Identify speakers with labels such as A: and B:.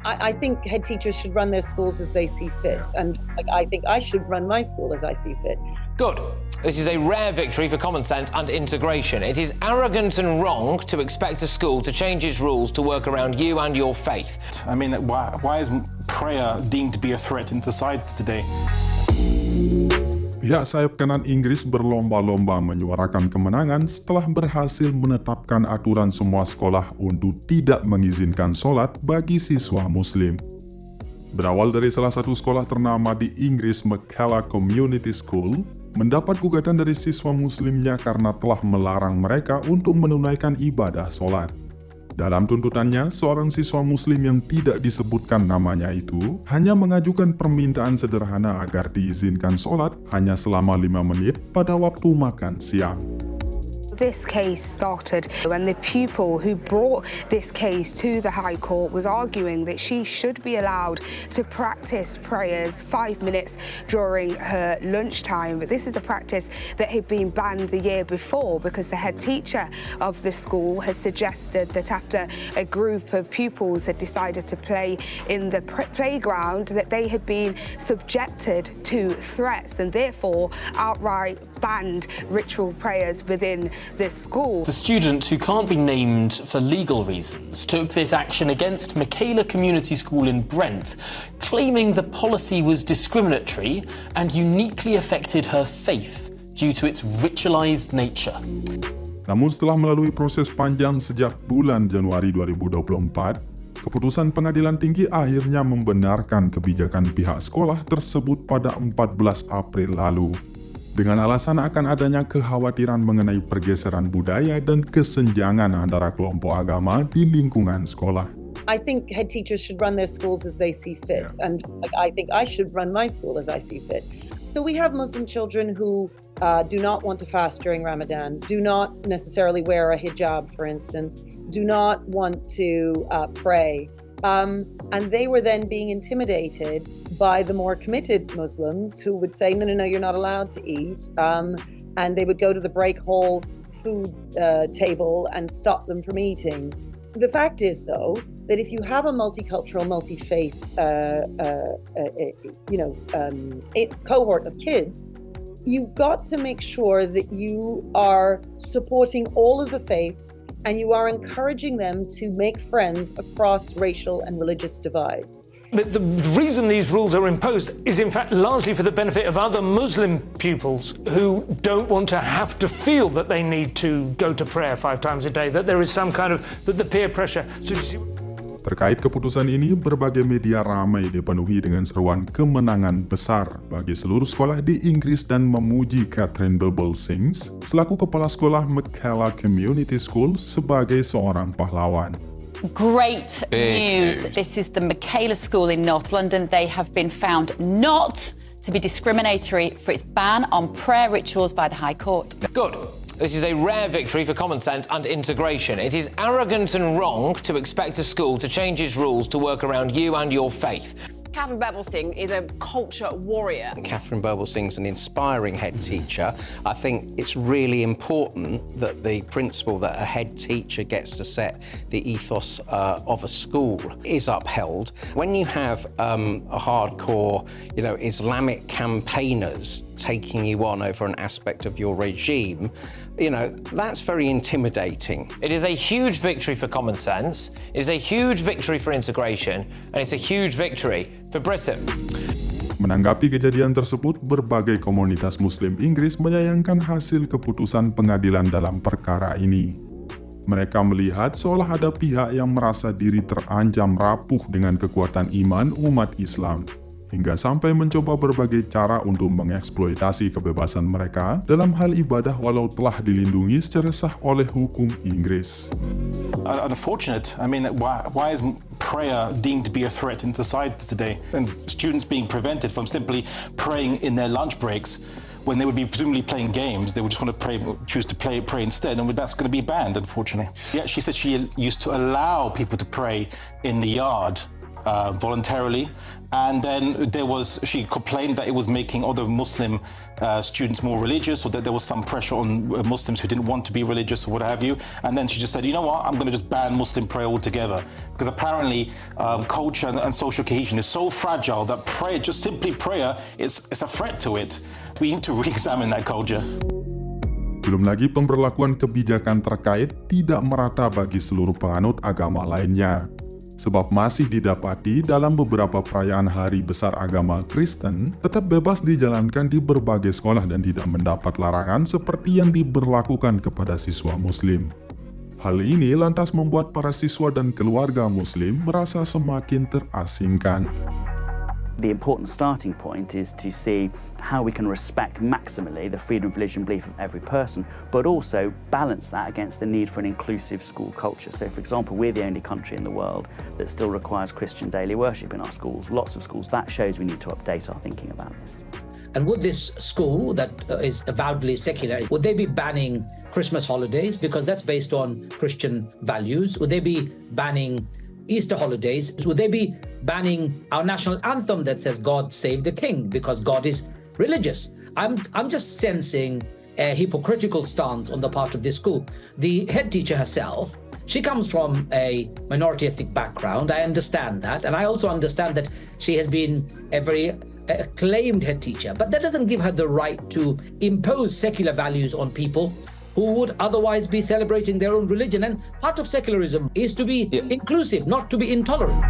A: I think head teachers should run their schools as they see fit, and I think I should run my school as I see fit.
B: Good. This is a rare victory for common sense and integration. It is arrogant and wrong to expect a school to change its rules to work around you and your faith.
C: I mean, why is prayer deemed to be a threat in society today?
D: Pihak sayap kanan Inggris berlomba-lomba menyuarakan kemenangan setelah berhasil menetapkan aturan semua sekolah untuk tidak mengizinkan sholat bagi siswa Muslim. Berawal dari salah satu sekolah ternama di Inggris, Mereka Community School, mendapat gugatan dari siswa Muslimnya karena telah melarang mereka untuk menunaikan ibadah sholat. Dalam tuntutannya, seorang siswa Muslim yang tidak disebutkan namanya itu hanya mengajukan permintaan sederhana agar diizinkan sholat hanya selama 5 menit pada waktu makan siang.
E: This case started when the pupil who brought this case to the High Court was arguing that she should be allowed to practice prayers 5 minutes during her lunchtime. But this is a practice that had been banned the year before because the head teacher of the school has suggested that after a group of pupils had decided to play in the playground that they had been subjected to threats and therefore outright banned ritual prayers within the school.
F: The student, who can't be named for legal reasons, took this action against Mereka Community School in Brent, claiming the policy was discriminatory and uniquely affected her faith due to its ritualized nature.
D: Namun setelah melalui proses panjang sejak bulan Januari 2024, Keputusan Pengadilan Tinggi akhirnya membenarkan kebijakan pihak sekolah tersebut pada 14 April lalu. Dengan alasan akan adanya kekhawatiran mengenai pergeseran budaya dan kesenjangan antara kelompok agama di lingkungan sekolah.
A: I think head teachers should run their schools as they see fit, and I think I should run my school as I see fit. So we have Muslim children who do not want to fast during Ramadan, do not necessarily wear a hijab, for instance, do not want to pray. And they were then being intimidated by the more committed Muslims who would say, no, you're not allowed to eat. And they would go to the break hall food table and stop them from eating. The fact is, though, that if you have a multicultural, multi-faith cohort of kids, you've got to make sure that you are supporting all of the faiths and you are encouraging them to make friends across racial and religious divides.
G: But the reason these rules are imposed is in fact largely for the benefit of other Muslim pupils who don't want to have to feel that they need to go to prayer 5 times a day, that there is some kind of the peer pressure.
D: Terkait keputusan ini, berbagai media ramai dipenuhi dengan seruan kemenangan besar bagi seluruh sekolah di Inggris dan memuji Catherine Sings selaku kepala sekolah Mereka Community School sebagai seorang pahlawan.
H: Great news. This is the Mereka School in North London. They have been found not to be discriminatory for its ban on prayer rituals by the High Court.
B: Good. This is a rare victory for common sense and integration. It is arrogant and wrong to expect a school to change its rules to work around you and your faith.
I: Catherine Sings is a culture warrior.
J: Catherine Sings is an inspiring head teacher. I think it's really important that the principle that a head teacher gets to set the ethos of a school is upheld. When you have a hardcore, Islamic campaigners taking you on over an aspect of your regime, that's very intimidating.
B: It is a huge victory for common sense, it is a huge victory for integration, and it's a huge victory for Britain.
D: Menanggapi kejadian tersebut, berbagai komunitas Muslim Inggris menyayangkan hasil keputusan pengadilan dalam perkara ini. Mereka melihat seolah ada pihak yang merasa diri terancam rapuh dengan kekuatan iman umat Islam, hingga sampai mencoba berbagai cara untuk mengeksploitasi kebebasan mereka dalam hal ibadah walau telah dilindungi secara sah oleh hukum Inggris.
C: Unfortunate. I mean, why is prayer deemed to be a threat in society today? And students being prevented from simply praying in their lunch breaks when they would be presumably playing games, they would just want to choose to pray instead, and that's going to be banned, unfortunately. Yeah, she said she used to allow people to pray in the yard voluntarily. And then she complained that it was making other Muslim students more religious, or that there was some pressure on Muslims who didn't want to be religious or what have you. And then she just said, you know what, I'm going to just ban Muslim prayer altogether. Because apparently culture and social cohesion is so fragile that prayer, just simply prayer, it's a threat to it. We need to re-examine that culture.
D: Belum lagi pemberlakuan kebijakan terkait tidak merata bagi seluruh penganut agama lainnya. Sebab masih didapati dalam beberapa perayaan hari besar agama Kristen tetap bebas dijalankan di berbagai sekolah dan tidak mendapat larangan seperti yang diberlakukan kepada siswa Muslim. Hal ini lantas membuat para siswa dan keluarga Muslim merasa semakin terasingkan.
K: The important starting point is to see how we can respect maximally the freedom of religion and belief of every person, but also balance that against the need for an inclusive school culture. So, for example, we're the only country in the world that still requires Christian daily worship in our schools. Lots of schools. That shows we need to update our thinking about this.
L: And would this school that is avowedly secular, would they be banning Christmas holidays because that's based on Christian values? Would they be banning Easter holidays? Would they be banning our national anthem that says God save the king because God is religious? I'm just sensing a hypocritical stance on the part of this school. The head teacher herself, she comes from a minority ethnic background. I understand that. And I also understand that she has been a very acclaimed head teacher, but that doesn't give her the right to impose secular values on people who would otherwise be celebrating their own religion. And part of secularism is to be inclusive, not to be intolerant.